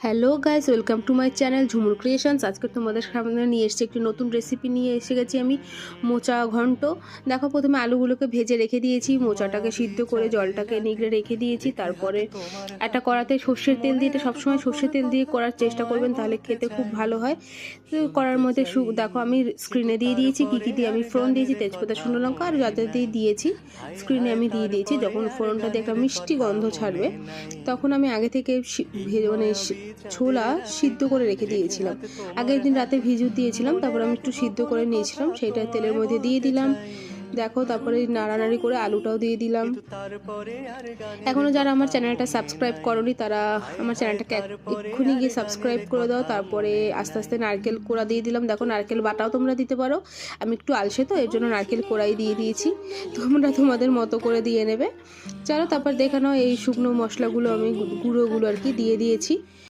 Hello guys, welcome to my channel Jhumur creations. আজকে তোমাদের সামনে নিয়ে এসেছি একটি নতুন রেসিপি নিয়ে এসে গেছি আমি, মোচা ঘন্ট। দেখো, প্রথমে আলুগুলোকে ভেজে রেখে দিয়েছি, মোচাটাকে সিদ্ধ করে জলটাকে নিগড়ে রেখে দিয়েছি। তারপরে একটা কড়াতে সর্ষের তেল দিয়ে, এটা সবসময় সর্ষের তেল দিয়ে করার চেষ্টা করবেন, তাহলে খেতে খুব ভালো হয়। তো কড়ার মধ্যে দেখো আমি স্ক্রিনে দিয়ে দিয়েছি কী কী দিয়ে আমি ফোড়ন দিয়েছি, তেজপাতা, শুকনো লঙ্কা আর যাতে দিয়ে দিয়েছি স্ক্রিনে আমি দিয়ে দিয়েছি। যখন ফোড়নটা দিয়ে একটা মিষ্টি গন্ধ ছাড়বে, তখন আমি আগে থেকে মানে ছোলা সিদ্ধ করে রেখে দিয়েছিলাম, আগের দিন রাতে ভিজিয়ে দিয়েছিলাম, তারপর আমি একটু সিদ্ধ করে নিয়েছিলাম, সেইটা তেলের মধ্যে দিয়ে দিলাম। দেখো, তারপরে নাড়ানাড়ি করে আলুটাও দিয়ে দিলাম। এখনও যারা আমার চ্যানেলটা সাবস্ক্রাইব করনি, তারা আমার চ্যানেলটাকে এক্ষুনি গিয়ে সাবস্ক্রাইব করে দাও। তারপরে আস্তে আস্তে নারকেল কোড়া দিয়ে দিলাম। দেখো, নারকেল বাটাও তোমরা দিতে পারো, আমি একটু আলসে তো এর জন্য নারকেল কোড়াই দিয়ে দিয়েছি, তোমরা তোমাদের মতো করে দিয়ে নেবে। চলো, তারপর দেখে নাও, এই শুকনো মশলাগুলো আমি গুঁড়োগুলো আর কি দিয়ে দিয়েছি।